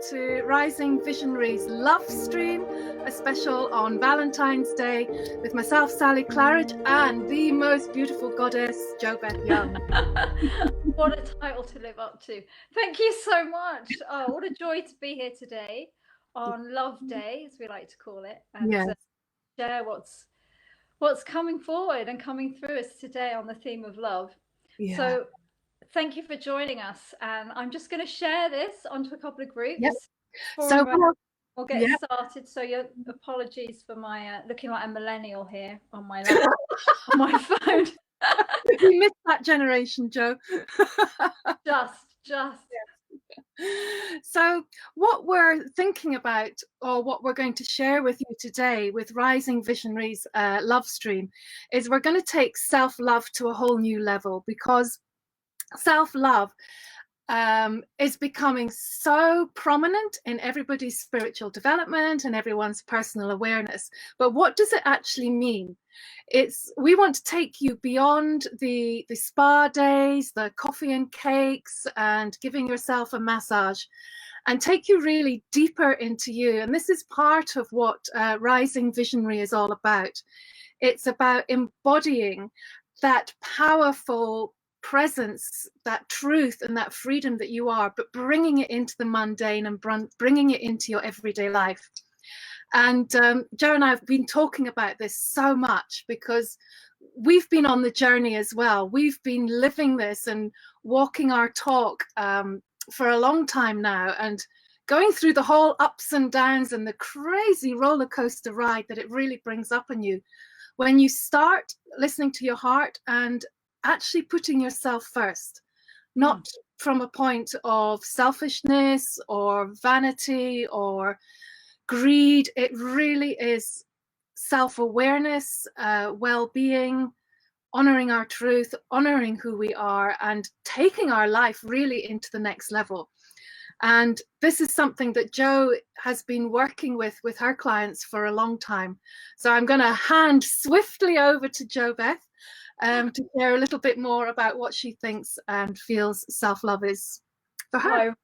to Rising Visionaries Lovestream, a special on Valentine's Day with myself, Sally Claridge, and the most beautiful goddess, Beth Young. What a title to live up to. Thank you so much. Oh, what a joy to be here today on Love Day, as we like to call it, and Yes. share what's coming forward and coming through us today on the theme of love. Yeah. So thank you for joining us, and I'm just going to share this onto a couple of groups. Yep. So we'll get started. So your apologies for my looking like a millennial here on my on my phone. We missed that generation, Jo. just. So what we're thinking about, or what we're going to share with you today with Rising Visionaries Lovestream, is we're going to take self-love to a whole new level, because self-love is becoming so prominent in everybody's spiritual development and everyone's personal awareness. But what does it actually mean? We want to take you beyond the spa days, the coffee and cakes, and giving yourself a massage, and take you really deeper into you. And this is part of what Rising Visionary is all about. It's about embodying that powerful presence, that truth and that freedom that you are, but bringing it into the mundane and bringing it into your everyday life. And Jo and I have been talking about this so much because we've been on the journey as well. We've been living this and walking our talk for a long time now, and going through the whole ups and downs and the crazy roller coaster ride that it really brings up on you when you start listening to your heart and actually putting yourself first, not from a point of selfishness or vanity or greed. It really is self-awareness, well-being, honoring our truth, honoring who we are, and taking our life really into the next level. And this is something that Jo has been working with her clients for a long time. So I'm going to hand swiftly over to Beth to share a little bit more about what she thinks and feels self-love is for her.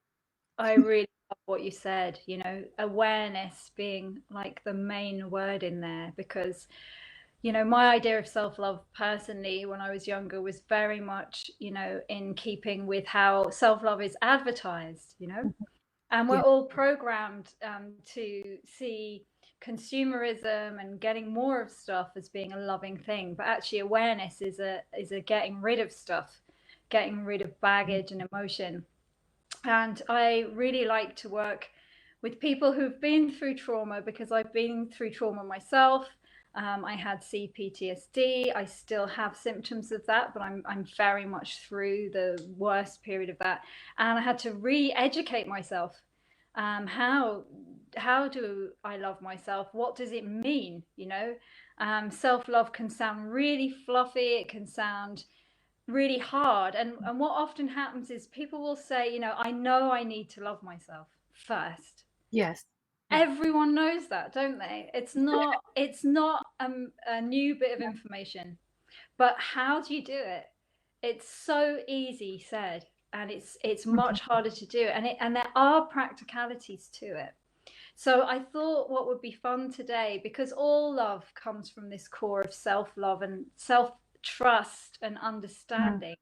I really love what you said, you know, awareness being like the main word in there, because, you know, my idea of self-love personally when I was younger was very much, you know, in keeping with how self-love is advertised, you know, and we're all programmed to see consumerism and getting more of stuff as being a loving thing, but actually awareness is a getting rid of stuff, getting rid of baggage and emotion. And I really like to work with people who've been through trauma, because I've been through trauma myself. I had CPTSD. I still have symptoms of that, but I'm very much through the worst period of that. And I had to re-educate myself. How do I love myself? What does it mean? You know, self-love can sound really fluffy. It can sound really hard. And what often happens is people will say, you know I need to love myself first. Yes. Everyone knows that, don't they? It's not a new bit of information, but how do you do it? It's so easy said, and it's much harder to do, and there are practicalities to it. So I thought what would be fun today, because all love comes from this core of self-love and self-trust and understanding,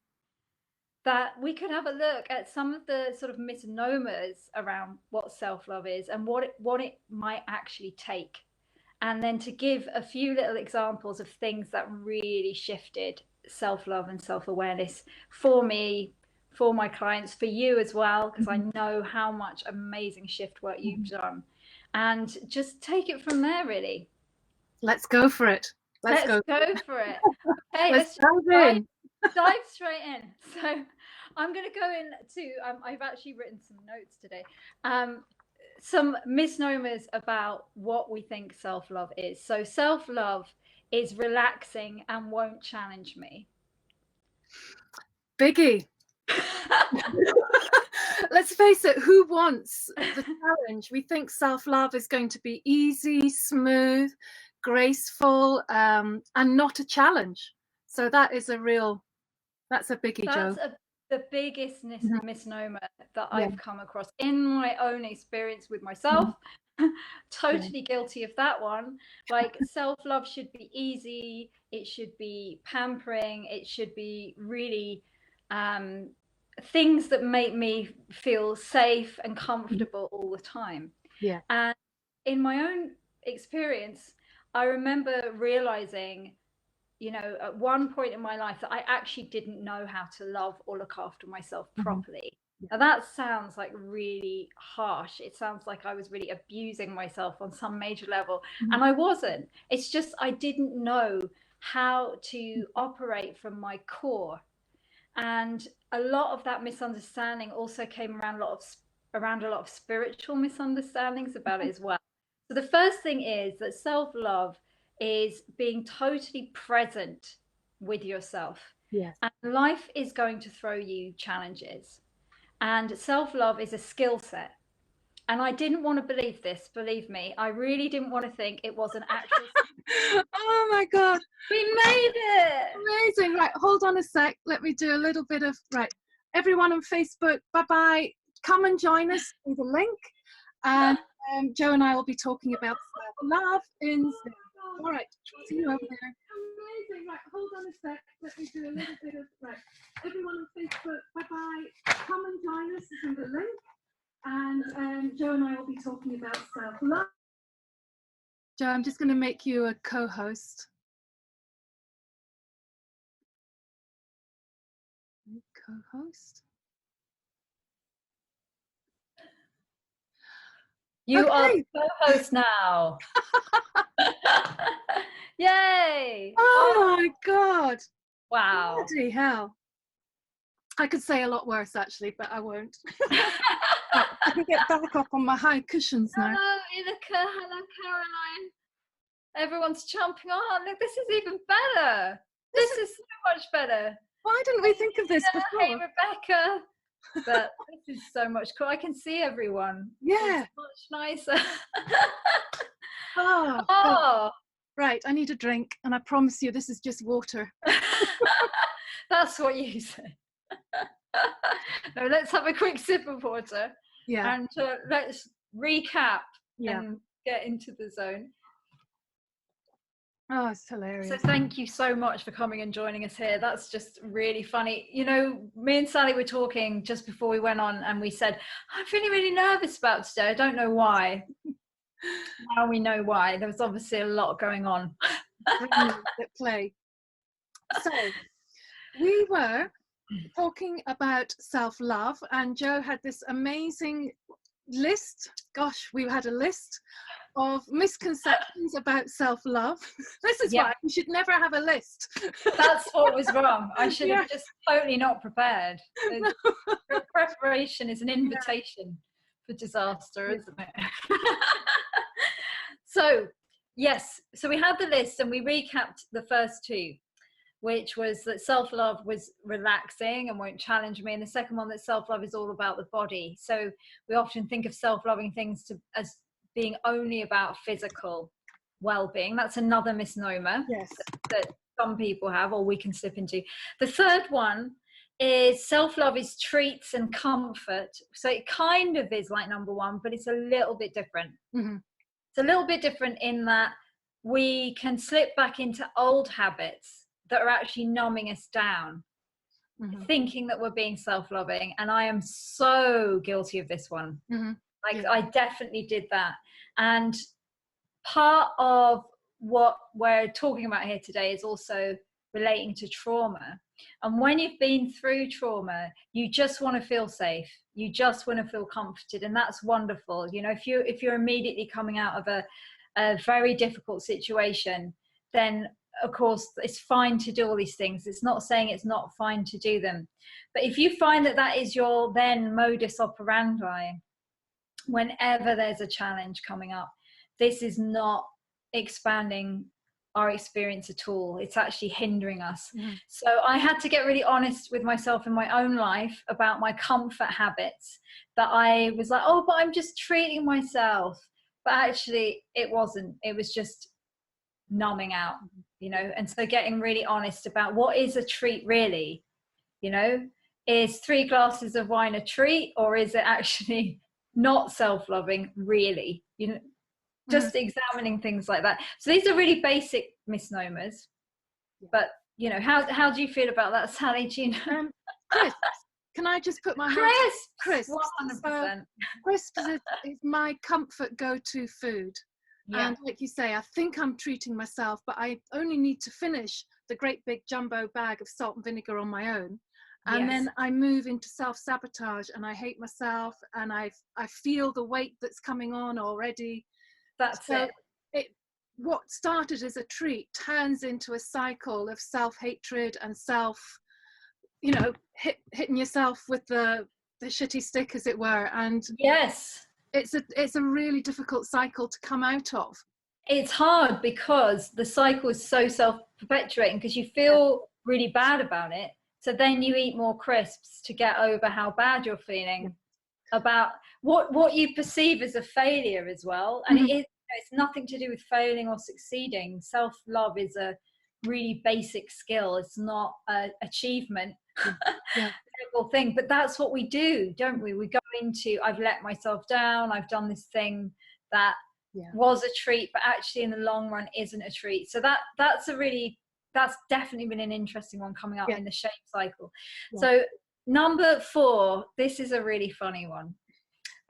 that we could have a look at some of the sort of misnomers around what self-love is and what it might actually take, and then to give a few little examples of things that really shifted self-love and self-awareness for me, for my clients, for you as well, because I know how much amazing shift work you've done, and just take it from there, really. Let's go for it. Let's go for it. Okay, let's dive straight in. So I'm going to go into, I've actually written some notes today, some misnomers about what we think self-love is. So self-love is relaxing and won't challenge me. Biggie. Let's face it, who wants the challenge? We think self-love is going to be easy, smooth, graceful, and not a challenge. So that is that's a biggie, Jo. the biggest Mhm. misnomer that Yeah. I've come across in my own experience with myself. Mhm. Yeah. Totally guilty of that one. Like, self-love should be easy, it should be pampering, it should be really um, things that make me feel safe and Mhm. comfortable all the time. Yeah. And in my own experience, I remember realizing, at one point in my life that I actually didn't know how to love or look after myself Mhm. properly. Yeah. Now that sounds like really harsh. It sounds like I was really abusing myself on some major level. Mhm. And I wasn't. It's just I didn't know how to operate from my core. And a lot of that misunderstanding also came around a lot of spiritual misunderstandings about it as well. So the first thing is that self-love is being totally present with yourself. Yes. And life is going to throw you challenges. And self-love is a skill set. And I didn't want to believe this, believe me. I really didn't want to think it was an actual. Oh my God. We made it. Amazing. Right, hold on a sec. Let me do a little bit of, right. Everyone on Facebook, bye-bye. Come and join us through the link. And Joe and I will be talking about self-love in Zoom. All right, see you over there. Amazing. Right, hold on a sec. Let me do a little bit of, right. Everyone on Facebook, bye-bye. Come and join us through the link. And Joe and I will be talking about self-love. Joe, I'm just going to make you a co-host. Co-host. You are Okay. the co-host now. Yay! Oh my God. Wow. Bloody hell. I could say a lot worse actually, but I won't. Right, I can get back up on my high cushions now. Hello, Ilika. Hello, Caroline. Everyone's jumping on. Look, this is even better. This is so much better. Why didn't we think of this before? Hey, Rebecca. But this is so much cool. I can see everyone. Yeah. It's much nicer. Oh, Oh. right. I need a drink, and I promise you, this is just water. That's what you say. No, let's have a quick sip of water. Yeah. And let's recap Yeah. and get into the zone. Oh, it's hilarious. So thank you so much for coming and joining us here. That's just really funny. Me and Sally were talking just before we went on, and we said, I'm feeling really nervous about today. I don't know why. Now we know why. There was obviously a lot going on. Gremlins at play. So we were talking about self-love, and Joe had this amazing list. Gosh, we had a list of misconceptions about self-love. This is why you should never have a list. That's what was wrong. I should have Yeah. just totally not prepared. No. Preparation is an invitation for disaster, isn't it? So yes, so we had the list and we recapped the first two, which was that self-love was relaxing and won't challenge me, and the second one, that self-love is all about the body. So we often think of self-loving things as being only about physical well-being. That's another misnomer that some people have, or we can slip into. The third one is self-love is treats and comfort. So it kind of is like number one, but it's a little bit different. Mm-hmm. It's a little bit different in that we can slip back into old habits that are actually numbing us down, Mm-hmm. thinking that we're being self-loving. And I am so guilty of this one. Mm-hmm. Like, I definitely did that. And part of what we're talking about here today is also relating to trauma. And when you've been through trauma, you just want to feel safe. You just want to feel comforted. And that's wonderful. If you're immediately coming out of a very difficult situation, then of course it's fine to do all these things. It's not saying it's not fine to do them. But if you find that is your then modus operandi, whenever there's a challenge coming up, this is not expanding our experience at all. It's actually hindering us. Mm-hmm. So I had to get really honest with myself in my own life about my comfort habits, that I was like, oh, but I'm just treating myself. But actually it wasn't. It was just numbing out, And so getting really honest about what is a treat really, is 3 glasses of wine a treat, or is it actually not self-loving, really? You know, just examining things like that. So these are really basic misnomers. Yeah. But, you know, how do you feel about that, Sally? Do you know? Crisps. Can I just put my hand? Crisps. 100%. Crisps is my comfort go-to food. Yeah. And like you say, I think I'm treating myself, but I only need to finish the great big jumbo bag of salt and vinegar on my own. And then I move into self-sabotage, and I hate myself, and I feel the weight that's coming on already. That's it. What started as a treat turns into a cycle of self-hatred and you know, hitting yourself with the shitty stick, as it were. And yes, it's a really difficult cycle to come out of. It's hard because the cycle is so self-perpetuating, because you feel really bad about it. So then you eat more crisps to get over how bad you're feeling about what you perceive as a failure as well. And it's nothing to do with failing or succeeding. Self-love is a really basic skill. It's not an achievement thing, but that's what we do, don't we? We go into, I've let myself down, I've done this thing that was a treat, but actually in the long run isn't a treat. So that's definitely been an interesting one coming up in the shape cycle. So number 4, this is a really funny one.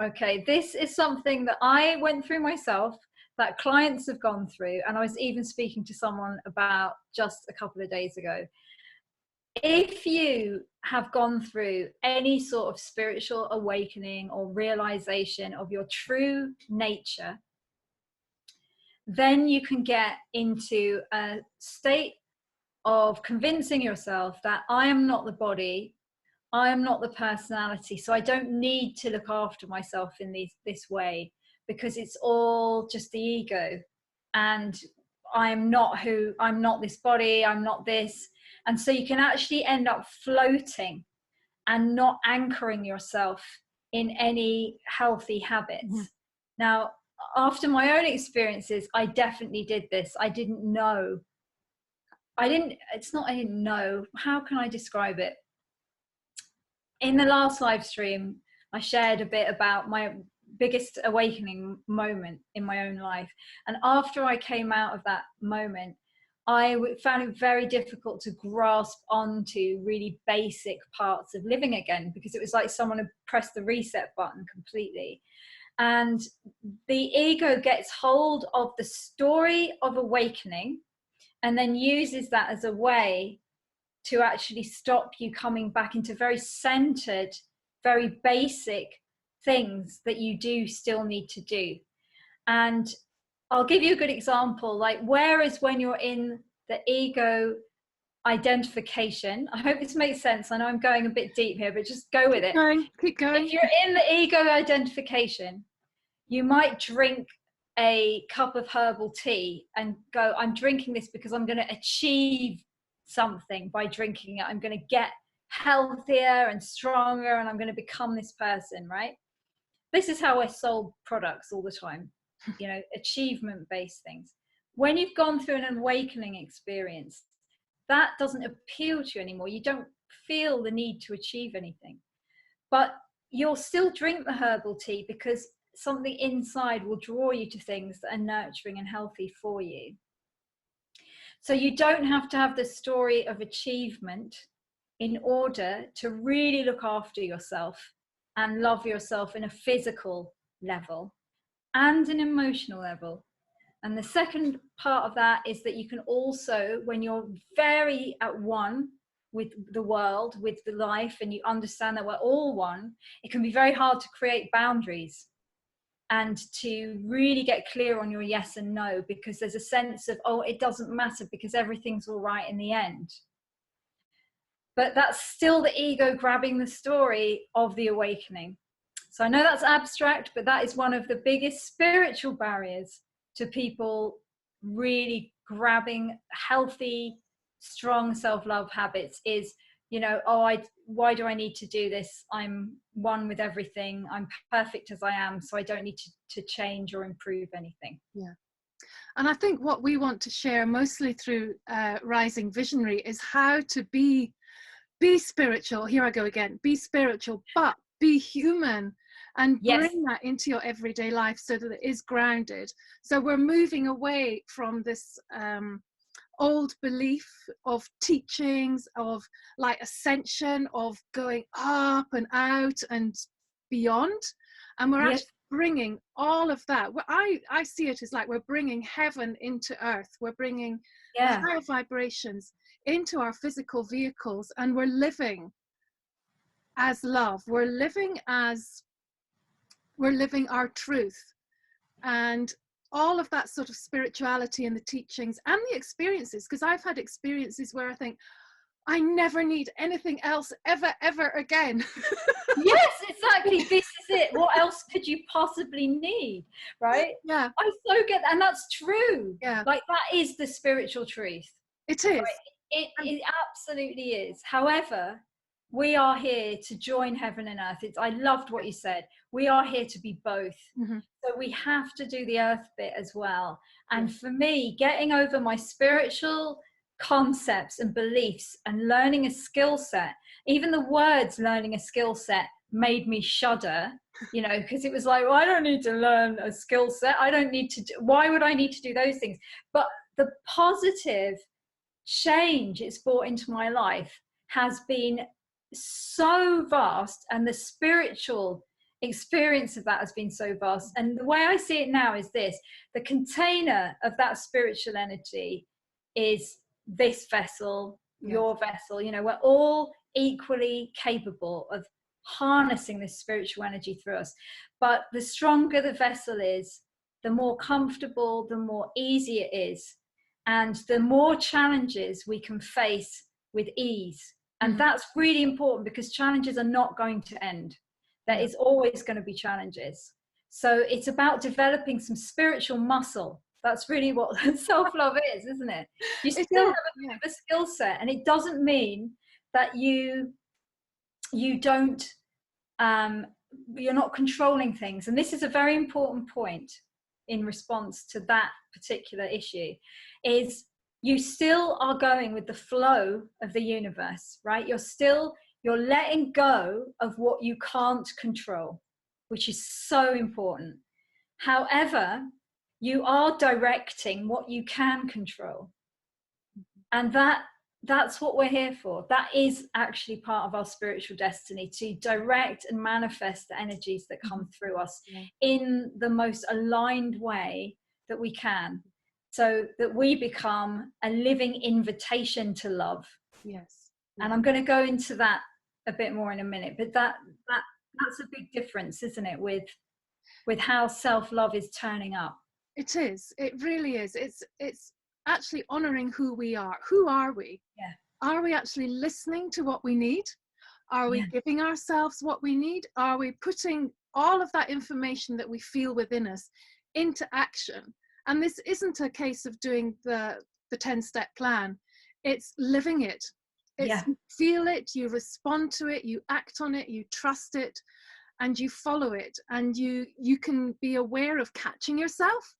Okay, this is something that I went through myself, that clients have gone through, and I was even speaking to someone about just a couple of days ago. If you have gone through any sort of spiritual awakening or realization of your true nature, then you can get into a state of convincing yourself that I am not the body, I am not the personality, so I don't need to look after myself in this way, because it's all just the ego, and I'm not this body, I'm not this. And so you can actually end up floating and not anchoring yourself in any healthy habits. Now, after my own experiences, I definitely did this. I didn't know. I didn't know. How can I describe it? In the last live stream, I shared a bit about my biggest awakening moment in my own life. And after I came out of that moment, I found it very difficult to grasp onto really basic parts of living again, because it was like someone had pressed the reset button completely. And the ego gets hold of the story of awakening and then uses that as a way to actually stop you coming back into very centered, very basic things that you do still need to do. And I'll give you a good example. Like, whereas when you're in the ego identification, I hope this makes sense. I know I'm going a bit deep here, but just go with it. Keep going. If you're in the ego identification, you might drink a cup of herbal tea and go, I'm drinking this because I'm going to achieve something by drinking it. I'm going to get healthier and stronger, and I'm going to become this person, right? This is how I sold products all the time, you know, achievement-based things. When you've gone through an awakening experience, that doesn't appeal to you anymore. You don't feel the need to achieve anything, but you'll still drink the herbal tea because something inside will draw you to things that are nurturing and healthy for you. So you don't have to have the story of achievement in order to really look after yourself and love yourself in a physical level and an emotional level. And the second part of that is that you can also, when you're very at one with the world, with the life, and you understand that we're all one, it can be very hard to create boundaries and to really get clear on your yes and no, because there's a sense of, oh, it doesn't matter because everything's all right in the end. But that's still the ego grabbing the story of the awakening. So I know that's abstract, but that is one of the biggest spiritual barriers to people really grabbing healthy, strong self-love habits is, you know, why do I need to do this? I'm one with everything. I'm perfect as I am, so I don't need to change or improve anything. Yeah. And I think what we want to share mostly through Rising Visionary is how to be be spiritual. Here I go again. Be spiritual, but be human, and Yes. bring that into your everyday life so that it is grounded. So we're moving away from this old belief of teachings of like ascension, of going up and out and beyond, and we're Yes. actually bringing all of that. Well, I see it as like we're bringing heaven into earth. We're bringing Yeah. higher vibrations into our physical vehicles, and we're living as love. We're living our truth, and all of that sort of spirituality and the teachings and the experiences, because I've had experiences where I think I never need anything else ever again. Yes, exactly. This is it. What else could you possibly need? Right? Yeah. I so get that. And that's true. Yeah. Like, that is the spiritual truth. It is. Right? It absolutely is. However, we are here to join heaven and earth. I loved what you said. We are here to be both. Mm-hmm. So we have to do the earth bit as well. And Yeah. for me, getting over my spiritual concepts and beliefs and learning a skill set, even the words learning a skill set made me shudder, you know, because it was like, well, I don't need to learn a skill set. I don't need to why would I need to do those things? But the positive change it's brought into my life has been so vast, and the spiritual experience of that has been so vast. And the way I see it now is this: the container of that spiritual energy is this vessel, your vessel. You know, we're all equally capable of harnessing this spiritual energy through us, but the stronger the vessel is, the more comfortable, the more easy it is, and the more challenges we can face with ease. And that's really important, because challenges are not going to end. There is always going to be challenges. So it's about developing some spiritual muscle. That's really what self-love is, isn't it? You still have a bit of a skill set, and it doesn't mean that you don't you're not controlling things. And this is a very important point in response to that particular issue, is you still are going with the flow of the universe, right? You're letting go of what you can't control, which is so important. However, you are directing what you can control, and that's what we're here for. That is actually part of our spiritual destiny, to direct and manifest the energies that come through us in the most aligned way that we can, so that we become a living invitation to love. Yes. And I'm going to go into that a bit more in a minute, but that's a big difference, isn't it, with how self-love is turning up. It is. It really is. It's actually honoring who we are. Who are we? Yeah. Are we actually listening to what we need? Are we giving ourselves what we need? Are we putting all of that information that we feel within us into action? And this isn't a case of doing the 10-step plan. It's living it. It's you feel it, you respond to it, you act on it, you trust it, and you follow it. And you can be aware of catching yourself.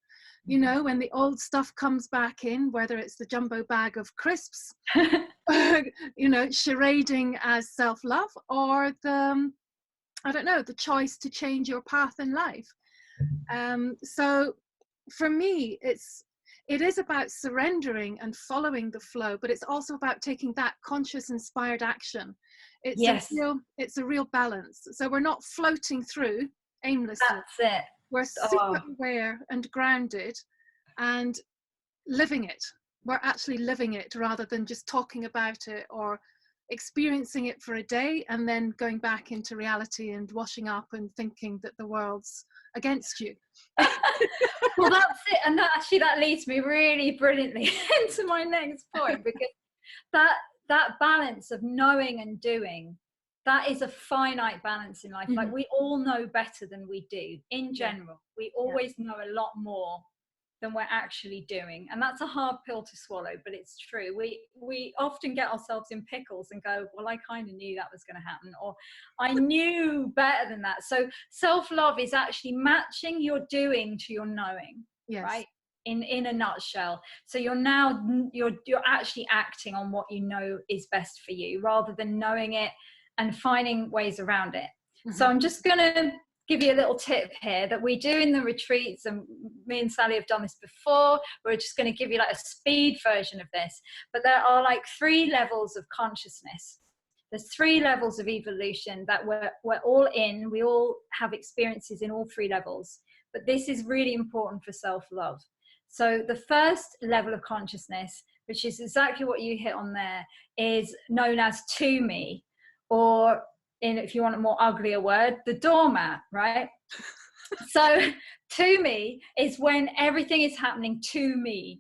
You know, when the old stuff comes back in, whether it's the jumbo bag of crisps, you know, charading as self-love, or the choice to change your path in life. So for me, it is about surrendering and following the flow, but it's also about taking that conscious, inspired action. It's a real balance. So we're not floating through aimlessly. That's it. We're super aware and grounded and living it. We're actually living it, rather than just talking about it or experiencing it for a day and then going back into reality and washing up and thinking that the world's against you. Well, that's it. And that leads me really brilliantly into my next point, because that balance of knowing and doing, that is a finite balance in life. Like, we all know better than we do in general. We always know a lot more than we're actually doing, and that's a hard pill to swallow, but it's true. We often get ourselves in pickles and go, well, I kind of knew that was going to happen, or I knew better than that. So self-love is actually matching your doing to your knowing, right? in a nutshell. So you're actually acting on what you know is best for you, rather than knowing it and finding ways around it. So I'm just going to give you a little tip here that we do in the retreats, and me and Sally have done this before. We're just going to give you like a speed version of this, but there are like 3 levels of consciousness. There's 3 levels of evolution that we're all in. We all have experiences in all 3 levels, but this is really important for self-love. So the first level of consciousness, which is exactly what you hit on there, is known as to me, or if you want a more uglier word, the doormat, right? So to me is when everything is happening to me.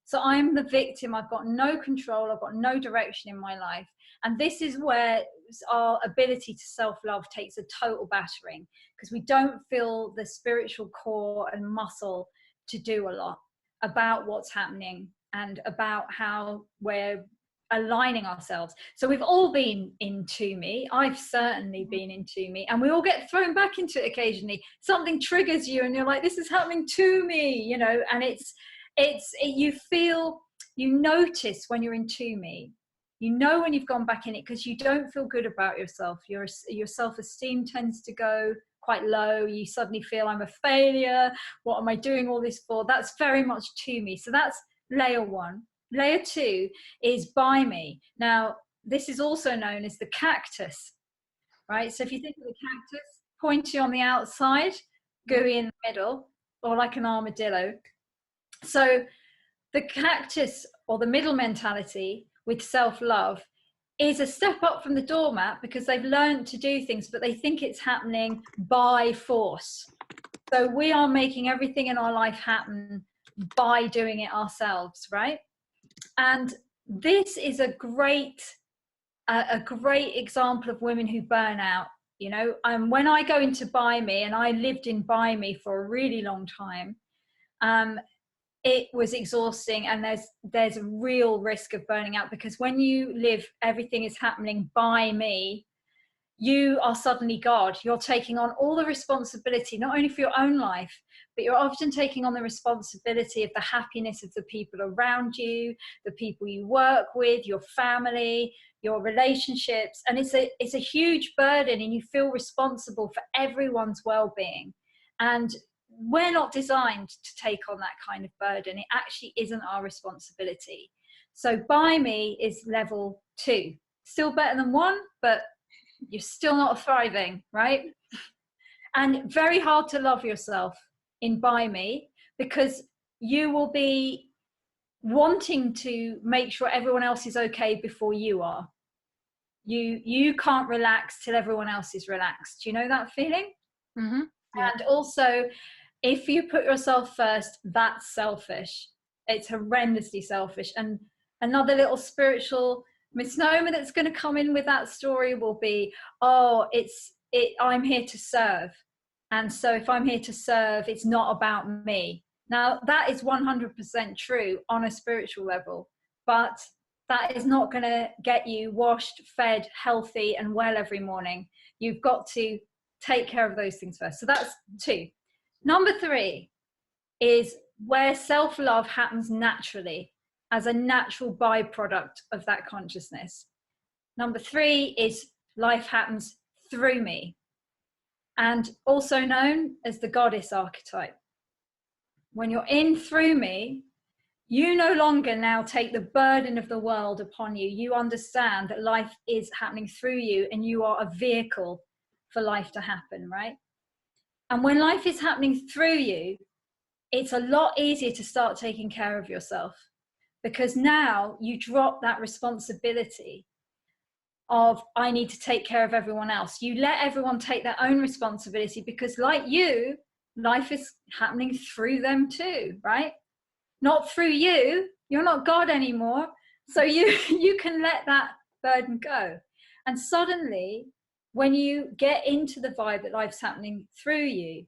So I'm the victim. I've got no control. I've got no direction in my life. And this is where our ability to self-love takes a total battering, because we don't feel the spiritual core and muscle to do a lot about what's happening and about how we're aligning ourselves. So we've all been into me. I've certainly been into me, and we all get thrown back into it occasionally. Something triggers you and you're like, this is happening to me, you know. And you notice when you're into me, you know when you've gone back in it, because you don't feel good about yourself. Your self-esteem tends to go quite low. You suddenly feel, I'm a failure, what am I doing all this for? That's very much to me. So that's layer 1. Layer 2 is by me. Now this is also known as the cactus, right? So if you think of the cactus, pointy on the outside, gooey in the middle, or like an armadillo. So the cactus, or the middle mentality with self-love, is a step up from the doormat, because they've learned to do things, but they think it's happening by force. So we are making everything in our life happen by doing it ourselves, right? And this is a great example of women who burn out, you know. And when I go into by me, and I lived in by me for a really long time, it was exhausting, and there's a real risk of burning out, because when you live everything is happening by me, you are suddenly God. You're taking on all the responsibility, not only for your own life, but you're often taking on the responsibility of the happiness of the people around you, the people you work with, your family, your relationships. And it's a huge burden, and you feel responsible for everyone's well-being. And we're not designed to take on that kind of burden. It actually isn't our responsibility. So by me is level 2. Still better than 1, but you're still not thriving, right? And very hard to love yourself in by me, because you will be wanting to make sure everyone else is okay before you are. You can't relax till everyone else is relaxed. Do you know that feeling? Yeah. And also, if you put yourself first, that's selfish. It's horrendously selfish. And another little spiritual misnomer that's going to come in with that story will be, I'm here to serve, and so if I'm here to serve, it's not about me. Now that is 100% true on a spiritual level, but that is not going to get you washed, fed, healthy and well every morning. You've got to take care of those things first. So that's 2. Number 3 is where self-love happens naturally, as a natural byproduct of that consciousness. Number 3 is life happens through me, and also known as the goddess archetype. When you're in through me, you no longer now take the burden of the world upon you. You understand that life is happening through you, and you are a vehicle for life to happen, right? And when life is happening through you, it's a lot easier to start taking care of yourself, because now you drop that responsibility of, I need to take care of everyone else. You let everyone take their own responsibility, because like you, life is happening through them too, right? Not through you. You're not God anymore. So you can let that burden go. And suddenly, when you get into the vibe that life's happening through you,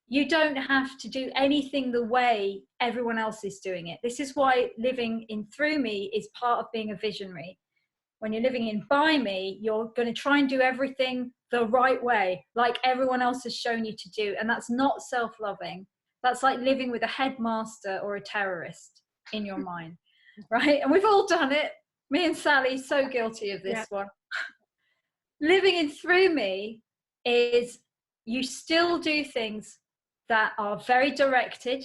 you don't have to do anything the way everyone else is doing it. This is why living in through me is part of being a visionary. When you're living in by me, you're going to try and do everything the right way, like everyone else has shown you to do. And that's not self-loving. That's like living with a headmaster or a terrorist in your mind, right? And we've all done it. Me and Sally, so guilty of this one. Living in through me is you still do things that are very directed,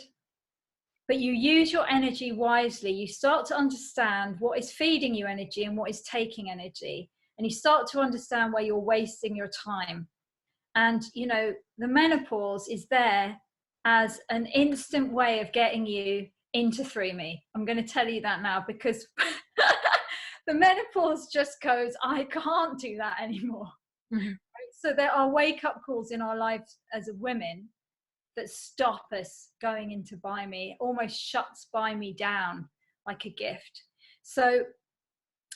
but you use your energy wisely. You start to understand what is feeding you energy and what is taking energy. And you start to understand where you're wasting your time. And, you know, the menopause is there as an instant way of getting you into through me. I'm going to tell you that now, because the menopause just goes, I can't do that anymore. Mm-hmm. So there are wake-up calls in our lives as women that stop us going into by me, almost shuts by me down like a gift. So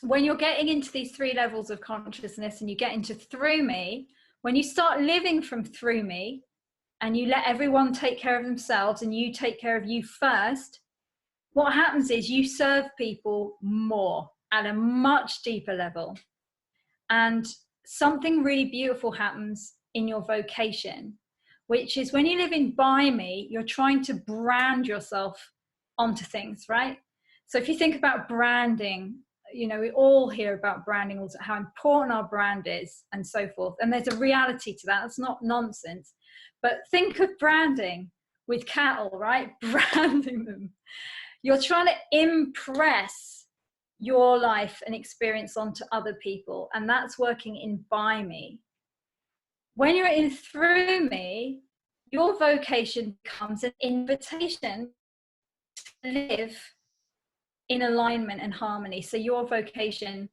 when you're getting into these 3 levels of consciousness and you get into through me, when you start living from through me and you let everyone take care of themselves and you take care of you first, what happens is you serve people more at a much deeper level. And something really beautiful happens in your vocation, which is when you live in by me, you're trying to brand yourself onto things, right? So if you think about branding, you know, we all hear about branding, how important our brand is and so forth. And there's a reality to that. It's not nonsense. But think of branding with cattle, right? Branding them. You're trying to impress your life and experience onto other people. And that's working in by me. When you're in through me, your vocation becomes an invitation to live in alignment and harmony. So your vocation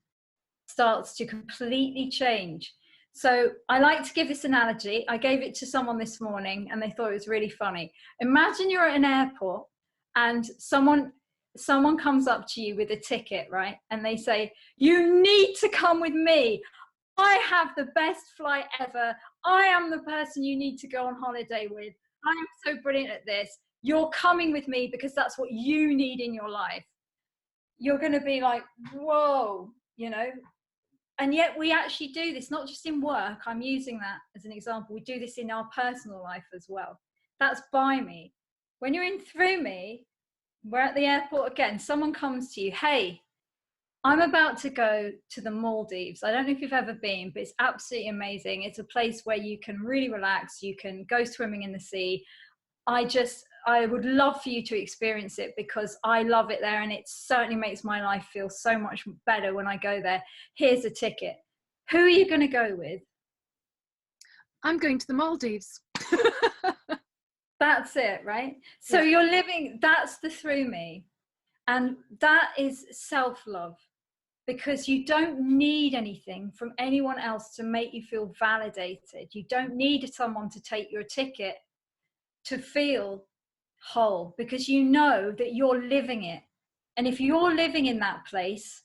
starts to completely change. So I like to give this analogy. I gave it to someone this morning and they thought it was really funny. Imagine you're at an airport and someone comes up to you with a ticket, right? And they say, you need to come with me. I have the best flight ever. I am the person you need to go on holiday with. I am so brilliant at this. You're coming with me because that's what you need in your life. You're going to be like, whoa, you know. And yet we actually do this, not just in work. I'm using that as an example. We do this in our personal life as well. That's by me. When you're in through me, we're at the airport again. Someone comes to you, hey, I'm about to go to the Maldives. I don't know if you've ever been, but it's absolutely amazing. It's a place where you can really relax. You can go swimming in the sea. I would love for you to experience it because I love it there and it certainly makes my life feel so much better when I go there. Here's a ticket. Who are you going to go with? I'm going to the Maldives. That's it, right? So you're living, that's the through me. And that is self-love, because you don't need anything from anyone else to make you feel validated. You don't need someone to take your ticket to feel whole, because you know that you're living it. And if you're living in that place,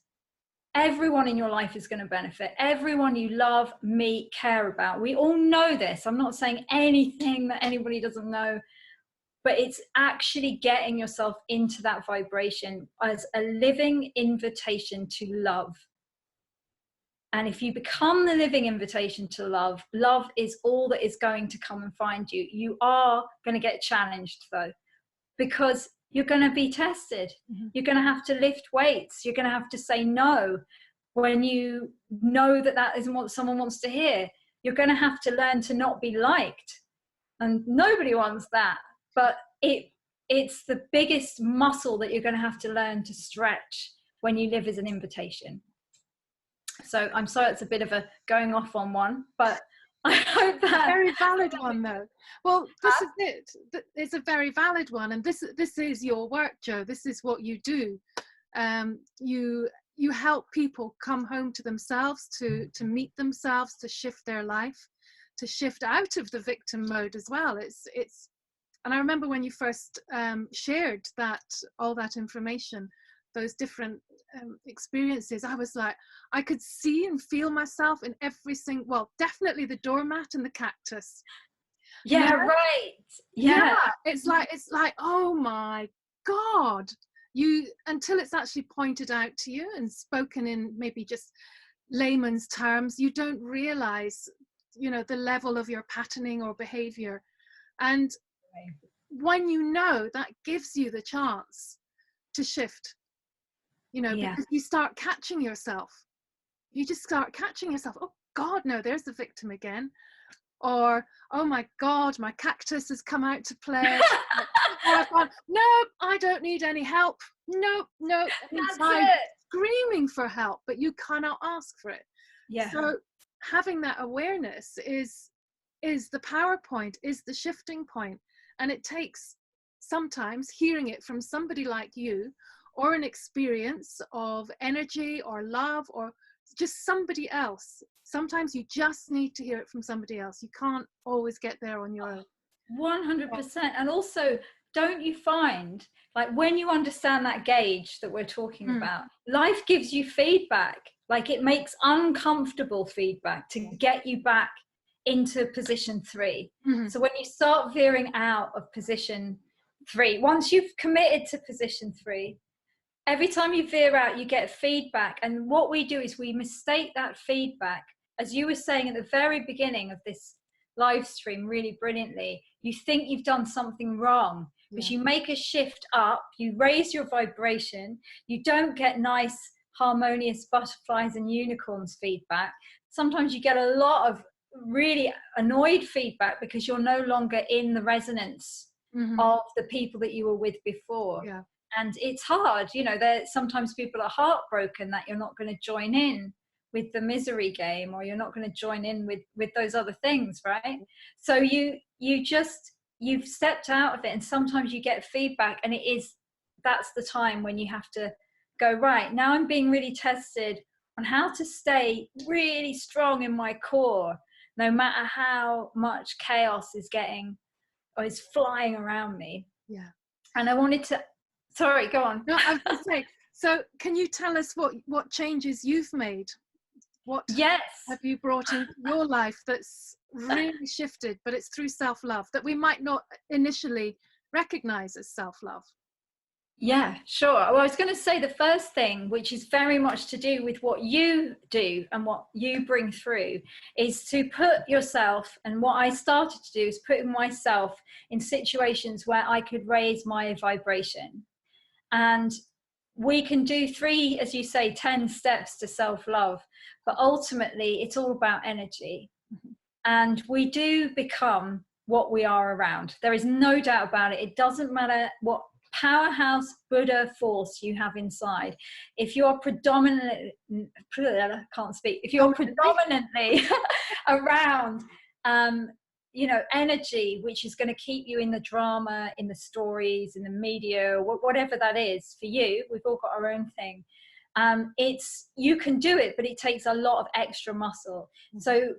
everyone in your life is going to benefit. Everyone you love, meet, care about. We all know this. I'm not saying anything that anybody doesn't know, but it's actually getting yourself into that vibration as a living invitation to love. And if you become the living invitation to love, love is all that is going to come and find you. You are going to get challenged though, because you're going to be tested. Mm-hmm. You're going to have to lift weights. You're going to have to say no when you know that that isn't what someone wants to hear. You're going to have to learn to not be liked. And nobody wants that. But it's the biggest muscle that you're going to have to learn to stretch when you live as an invitation. So I'm sorry it's a bit of a going off on one, but I hope that... Very valid one though. Well, this is it. It's a very valid one. And this is your work, Jo. This is what you do. You help people come home to themselves, to meet themselves, to shift their life, to shift out of the victim mode as well. It's and I remember when you first shared all that information, those different experiences, I was like, I could see and feel myself in every single, well, definitely the doormat and the cactus. Yeah, right. Yeah. It's like, oh my God, until it's actually pointed out to you and spoken in maybe just layman's terms, you don't realize, the level of your patterning or behavior. And when you know, that gives you the chance to shift, you know, Yeah. because you start catching yourself. You just start catching yourself. Oh God, no, there's the victim again. Or, oh my God, my cactus has come out to play. Or I've gone, nope, I don't need any help. Nope, nope. That's Inside it. screaming for help, but you cannot ask for it. Yeah. So having that awareness is the PowerPoint, is the shifting point. And it takes sometimes hearing it from somebody like you, or an experience of energy or love, or just somebody else. Sometimes you just need to hear it from somebody else. You can't always get there on your own. 100%. And also, don't you find, like, when you understand that gauge that we're talking about, life gives you feedback. Like, it makes uncomfortable feedback to get you back into position 3. So when you start veering out of position 3, once you've committed to position 3, every time you veer out, you get feedback. And what we do is we mistake that feedback, as you were saying at the very beginning of this live stream really brilliantly. You think you've done something wrong, because you make a shift up, you raise your vibration, you don't get nice, harmonious butterflies and unicorns feedback. Sometimes you get a lot of really annoyed feedback because you're no longer in the resonance of the people that you were with before. Yeah. And it's hard, you know, there sometimes people are heartbroken that you're not going to join in with the misery game, or you're not going to join in with those other things, right? So you've stepped out of it, and sometimes you get feedback, and that's the time when you have to go, right, now I'm being really tested on how to stay really strong in my core, no matter how much chaos is getting or is flying around me. Yeah. And I wanted to, sorry, go on. No, I was going to say, so can you tell us what changes you've made? What have you brought into your life that's really shifted, but it's through self-love, that we might not initially recognize as self-love? Yeah, sure. Well, I was going to say the first thing, which is very much to do with what you do and what you bring through, is to put yourself, and what I started to do is put myself in situations where I could raise my vibration. And we can do 3, as you say, 10 steps to self-love, but ultimately it's all about energy. And we do become what we are around. There is no doubt about it. It doesn't matter what powerhouse Buddha force you have inside. If you're predominantly, can't speak, if you're predominantly around you know, energy, which is going to keep you in the drama, in the stories, in the media, whatever that is for you, we've all got our own thing. You can do it, but it takes a lot of extra muscle. So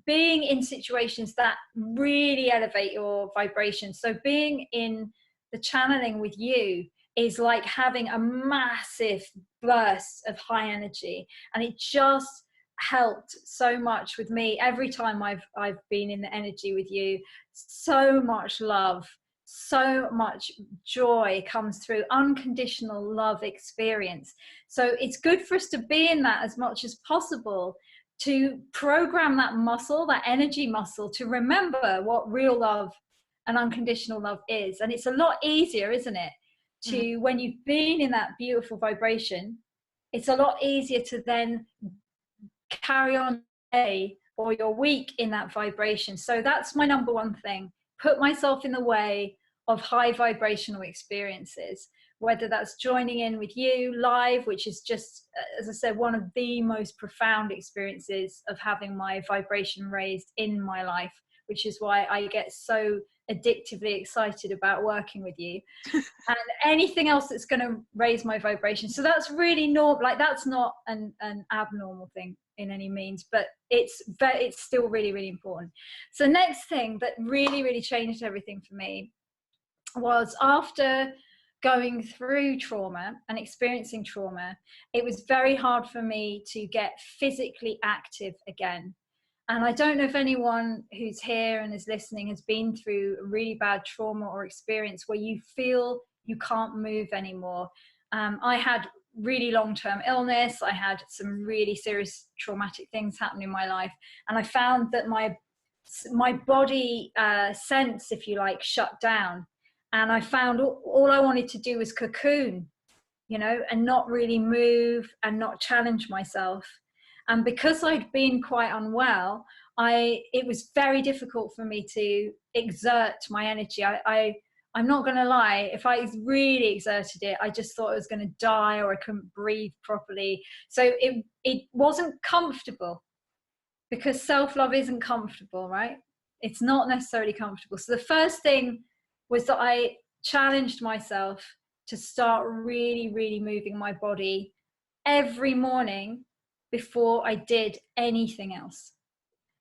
being in situations that really elevate your vibration, so being in the channeling with you is like having a massive burst of high energy, and it just helped so much with me every time I've been in the energy with you. So much love, so much joy comes through, unconditional love experience. So it's good for us to be in that as much as possible, to program that muscle, that energy muscle, to remember what real love and unconditional love is. And it's a lot easier, isn't it, to when you've been in that beautiful vibration, it's a lot easier to then carry on day or your week in that vibration. So that's my number one thing: put myself in the way of high vibrational experiences, whether that's joining in with you live, which is just, as I said, one of the most profound experiences of having my vibration raised in my life, which is why I get so addictively excited about working with you. And anything else that's going to raise my vibration. So that's really normal. Like, that's not an abnormal thing in any means, but it's still really, really important. So next thing that really, really changed everything for me was, after going through trauma and experiencing trauma, it was very hard for me to get physically active again. And I don't know if anyone who's here and is listening has been through a really bad trauma or experience where you feel you can't move anymore. I had really long-term illness. I had some really serious traumatic things happen in my life. And I found that my body sense, if you like, shut down. And I found all I wanted to do was cocoon, you know, and not really move and not challenge myself. And because I'd been quite unwell, it was very difficult for me to exert my energy. I'm not going to lie, if I really exerted it, I just thought I was going to die, or I couldn't breathe properly. So it wasn't comfortable, because self-love isn't comfortable, right? It's not necessarily comfortable. So the first thing was that I challenged myself to start really, really moving my body every morning before I did anything else.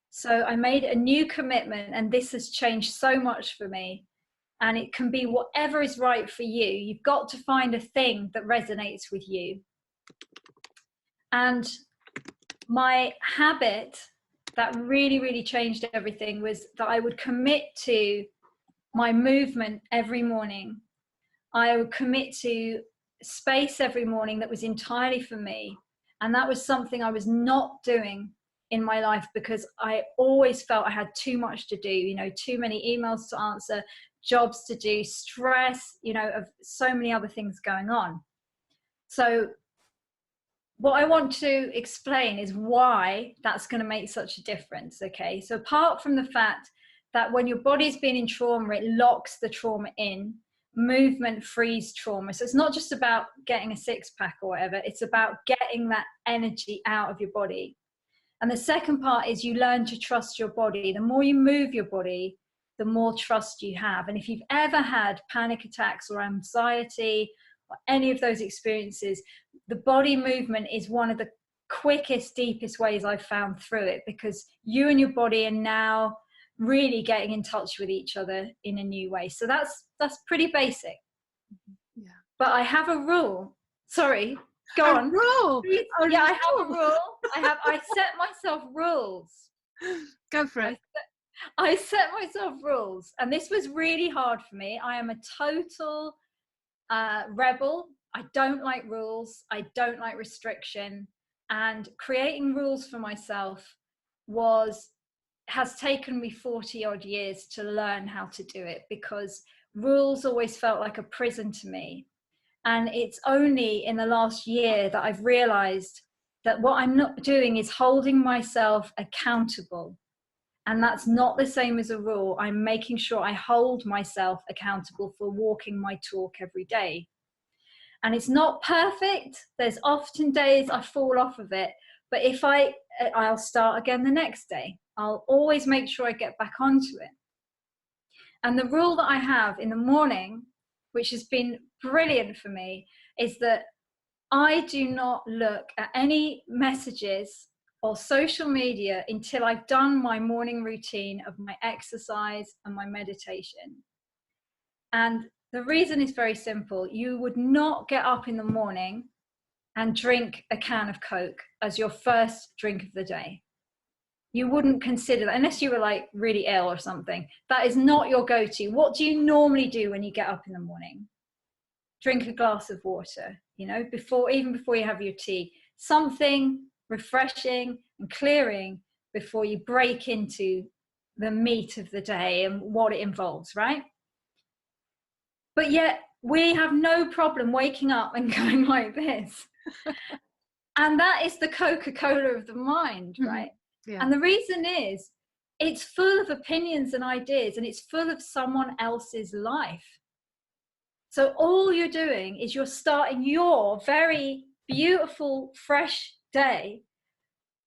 So I made a new commitment, and this has changed so much for me. And it can be whatever is right for you. You've got to find a thing that resonates with you. And my habit that really, really changed everything was that I would commit to my movement every morning. I would commit to space every morning that was entirely for me. And that was something I was not doing in my life, because I always felt I had too much to do, you know, too many emails to answer, jobs to do, stress, you know, of so many other things going on. So what I want to explain is why that's going to make such a difference. Okay, so apart from the fact that when your body's been in trauma, it locks the trauma in. Movement frees trauma. So it's not just about getting a six-pack or whatever, it's about getting that energy out of your body. And the second part is you learn to trust your body. The more you move your body, the more trust you have. And if you've ever had panic attacks or anxiety or any of those experiences, the body movement is one of the quickest, deepest ways I've found through it, because you and your body are now really getting in touch with each other in a new way. So that's pretty basic. Yeah. But I have a rule. Sorry, go on. Rule. Yeah, I have a rule. I set myself rules. Go for it. I set myself rules, and this was really hard for me. I am a total rebel. I don't like rules. I don't like restriction. And creating rules for myself has taken me 40 odd years to learn how to do it, because rules always felt like a prison to me. And it's only in the last year that I've realized that what I'm not doing is holding myself accountable. And that's not the same as a rule. I'm making sure I hold myself accountable for walking my talk every day. And it's not perfect. There's often days I fall off of it. But if I'll start again the next day. I'll always make sure I get back onto it. And the rule that I have in the morning, which has been brilliant for me, is that I do not look at any messages or social media until I've done my morning routine of my exercise and my meditation. And the reason is very simple. You would not get up in the morning and drink a can of Coke as your first drink of the day. You wouldn't consider that, unless you were like really ill or something. That is not your go-to. What do you normally do when you get up in the morning? Drink a glass of water, you know, even before you have your tea. Something refreshing and clearing before you break into the meat of the day and what it involves, right? But yet we have no problem waking up and going like this. And that is the Coca-Cola of the mind, right? Yeah. And the reason is it's full of opinions and ideas, and it's full of someone else's life. So all you're doing is you're starting your very beautiful, fresh day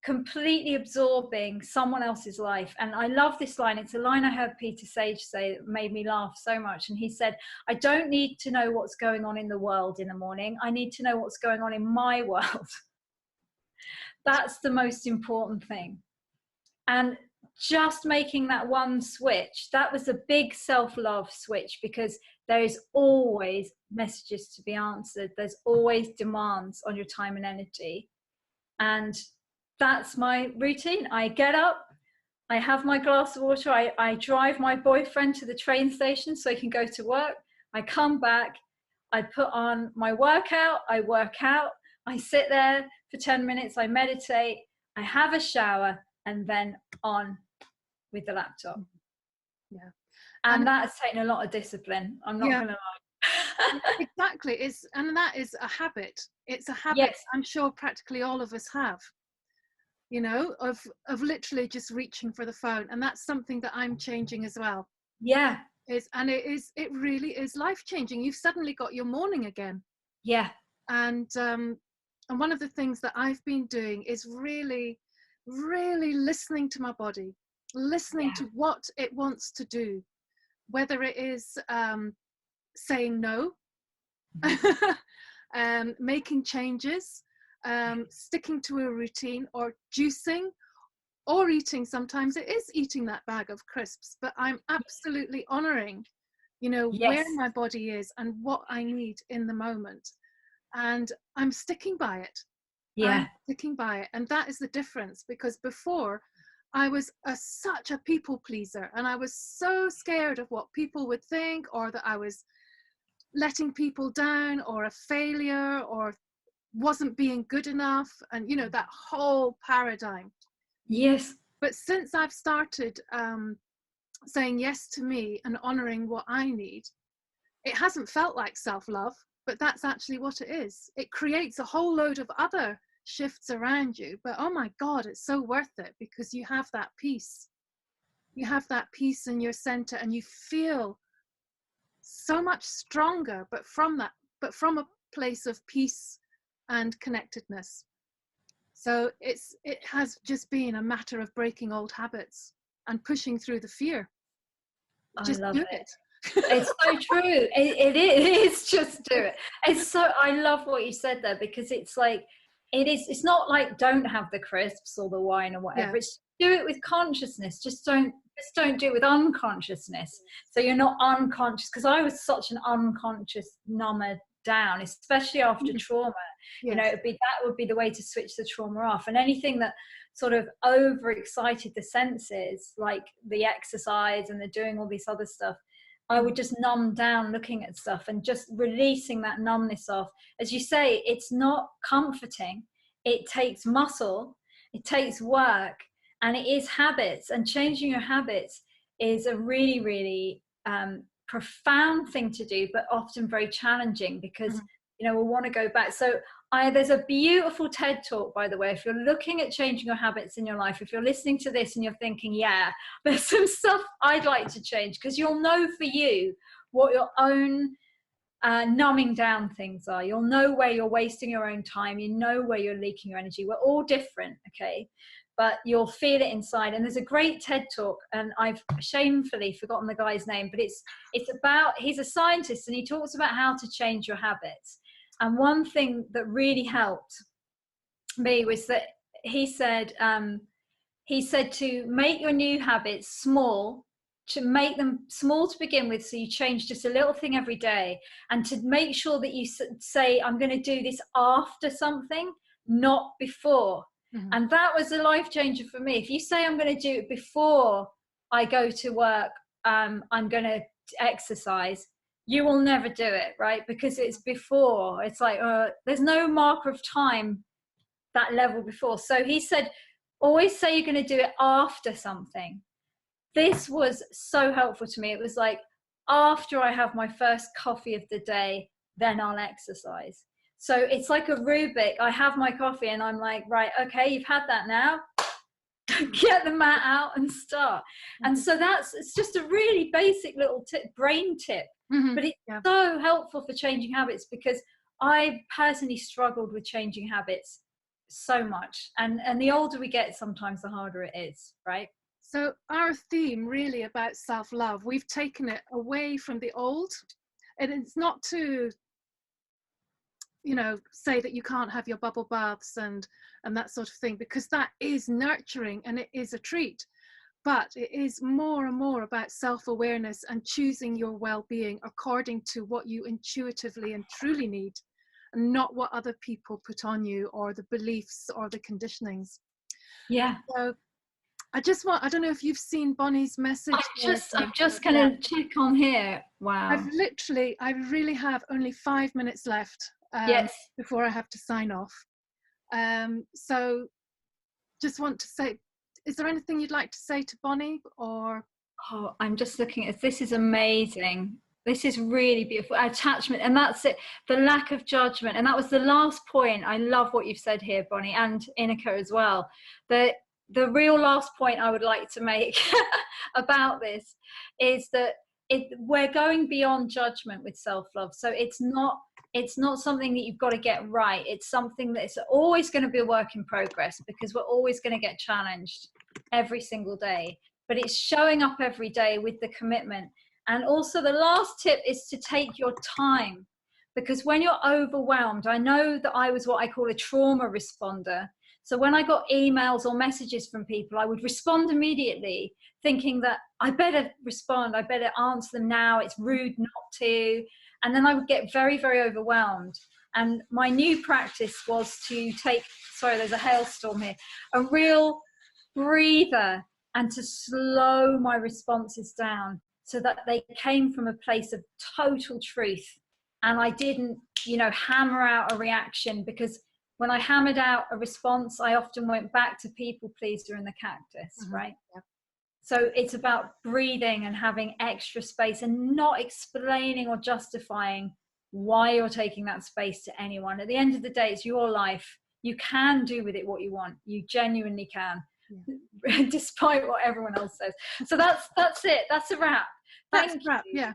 completely absorbing someone else's life. And I love this line. It's a line I heard Peter Sage say that made me laugh so much. And he said, I don't need to know what's going on in the world in the morning. I need to know what's going on in my world. That's the most important thing. And just making that one switch, that was a big self-love switch, because there is always messages to be answered. There's always demands on your time and energy. And that's my routine. I get up, I have my glass of water, I drive my boyfriend to the train station so he can go to work. I come back, I put on my workout, I work out, I sit there for 10 minutes, I meditate, I have a shower, and then on with the laptop. Yeah. And that's taken a lot of discipline, I'm not yeah, gonna lie. exactly. And that is a habit. It's a habit Yes. I'm sure practically all of us have, you know, of literally just reaching for the phone. And that's something that I'm changing as well. Yeah. It really is life changing. You've suddenly got your morning again. Yeah. And one of the things that I've been doing is really, really listening to my body, listening Yeah. to what it wants to do, whether it is saying no, making changes, sticking to a routine, or juicing, or eating. Sometimes it is eating that bag of crisps, but I'm absolutely honoring, you know, where Yes. my body is and what I need in the moment. And I'm sticking by it. I'm Yeah. sticking by it. And that is the difference, because before I was such a people pleaser, and I was so scared of what people would think, or that I was letting people down, or a failure, or wasn't being good enough, and you know, that whole paradigm. Yes. But since I've started saying yes to me and honoring what I need, it hasn't felt like self-love, but that's actually what it is. It creates a whole load of other shifts around you, but oh my God, it's so worth it, because you have that peace. You have that peace in your center, and you feel so much stronger, but from from a place of peace and connectedness. So it has just been a matter of breaking old habits and pushing through the fear. I Just love do it. it. It's so true. It is just do it. It's so, I love what you said there, because it's like, it's not like don't have the crisps or the wine or Yeah. whatever. It's do it with consciousness. Just don't do it with unconsciousness. So you're not unconscious, because I was such an unconscious number down, especially after trauma. You know, Yes. that would be the way to switch the trauma off. And anything that sort of overexcited the senses, like the exercise and the doing all this other stuff, I would just numb down looking at stuff, and just releasing that numbness off. As you say, it's not comforting. It takes muscle, it takes work, and it is habits. And changing your habits is a really, really profound thing to do, but often very challenging, because you know, we'll want to go back. So there's a beautiful TED talk, by the way, if you're looking at changing your habits in your life. If you're listening to this and you're thinking, yeah, there's some stuff I'd like to change, because you'll know for you what your own numbing down things are. You'll know where you're wasting your own time. You know where you're leaking your energy. We're all different, okay? But you'll feel it inside. And there's a great TED talk, and I've shamefully forgotten the guy's name, but it's about, he's a scientist, and he talks about how to change your habits. And one thing that really helped me was that he said to make your new habits small, to make them small to begin with, so you change just a little thing every day, and to make sure that you say, I'm going to do this after something, not before. And that was a life changer for me. If you say, I'm going to do it before I go to work, I'm going to exercise, you will never do it, right? Because it's before. It's like there's no marker of time that level before. So he said, always say you're going to do it after something. This was so helpful to me. It was like, after I have my first coffee of the day, then I'll exercise. So it's like a Rubik. I have my coffee and I'm like, right, okay, you've had that now. Get the mat out and start. And so it's just a really basic little brain tip, but it's so helpful for changing habits, because I personally struggled with changing habits so much. And the older we get, sometimes the harder it is, right? So our theme really about self-love, we've taken it away from the old, and it's not to, you know, say that you can't have your bubble baths and that sort of thing, because that is nurturing and it is a treat. But it is more and more about self-awareness and choosing your well-being according to what you intuitively and truly need, and not what other people put on you, or the beliefs or the conditionings. Yeah. So I don't know if you've seen Bonnie's message. I'm just going to check on here. Wow. I really have only 5 minutes left Yes. before I have to sign off. So just want to say, is there anything you'd like to say to Bonnie, or? Oh, I'm just looking at this. Is amazing. This is really beautiful. Attachment, and that's it. The lack of judgment, and that was the last point. I love what you've said here, Bonnie, and Inika as well. The real last point I would like to make about this is that we're going beyond judgment with self-love. So it's not something that you've got to get right. It's something that's always going to be a work in progress, because we're always going to get challenged every single day. But it's showing up every day with the commitment. And also the last tip is to take your time, because when you're overwhelmed, I know that I was what I call a trauma responder. So when I got emails or messages from people, I would respond immediately, thinking that I better respond, I better answer them now, it's rude not to. And then I would get very, very overwhelmed. And my new practice was to take, sorry, there's a hailstorm here, a real breather, and to slow my responses down so that they came from a place of total truth. And I didn't, hammer out a reaction, because when I hammered out a response, I often went back to people pleaser and the cactus, right? Yeah. So it's about breathing and having extra space, and not explaining or justifying why you're taking that space to anyone. At the end of the day, it's your life. You can do with it what you want. You genuinely can. Yeah. Despite what everyone else says. So that's it. That's a wrap. Thank you. Yeah.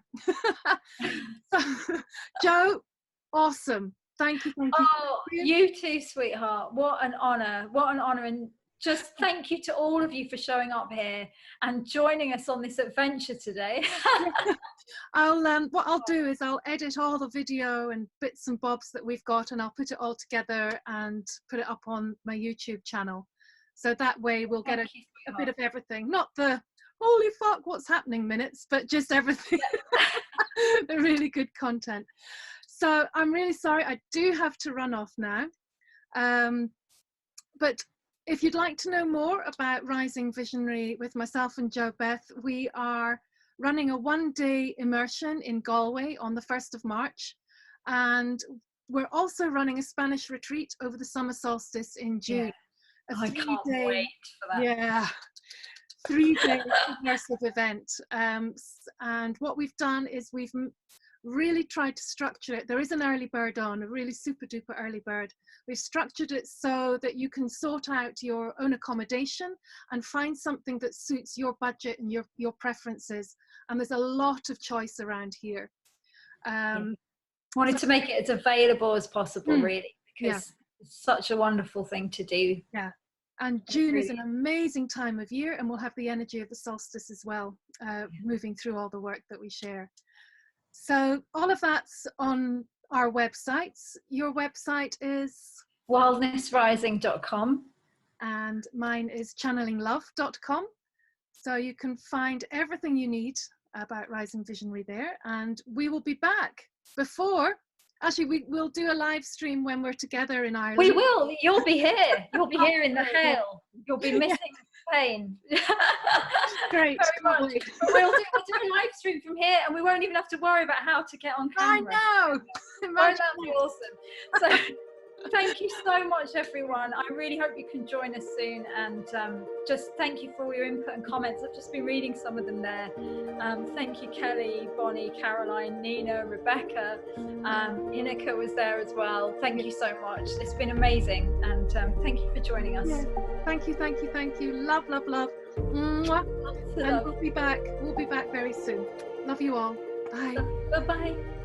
Jo, awesome. Thank you. Oh, you too, sweetheart. What an honor. What an honor. And just thank you to all of you for showing up here and joining us on this adventure today. What I'll do is I'll edit all the video and bits and bobs that we've got, and I'll put it all together and put it up on my YouTube channel. So that way we'll get a bit of everything. Not the holy fuck what's happening minutes, but just everything. The really good content. So I'm really sorry, I do have to run off now. But if you'd like to know more about Rising Visionary with myself and Beth, we are running a one-day immersion in Galway on the 1st of March. And we're also running a Spanish retreat over the summer solstice in June. Yeah. I can't wait for that. Yeah, 3-day immersive event. And what we've done is we've really tried to structure it. There is an early bird on, a really super duper early bird. We've structured it so that you can sort out your own accommodation and find something that suits your budget and your preferences. And there's a lot of choice around here. Wanted to make it as available as possible, really, because it's such a wonderful thing to do. Yeah. And June is an amazing time of year, and we'll have the energy of the solstice as well, moving through all the work that we share. So all of that's on our websites. Your website is? wildnessrising.com. And mine is channelinglove.com. So you can find everything you need about Rising Visionary there. And we will be back before... Actually, we'll do a live stream when we're together in Ireland. We will. You'll be here. You'll be here in the hail. You'll be missing Spain. Great. Very much. But we'll do a live stream from here, and we won't even have to worry about how to get on camera. I know. Won't that be awesome? So thank you so much, everyone. I really hope you can join us soon. And just thank you for all your input and comments. I've just been reading some of them there. Thank you, Kelly, Bonnie, Caroline, Nina, Rebecca. Inika was there as well. Thank you so much. It's been amazing. And thank you for joining us. Yeah. Thank you. Love. Mwah. And we'll be back very soon. Love you all. Bye. Bye-bye.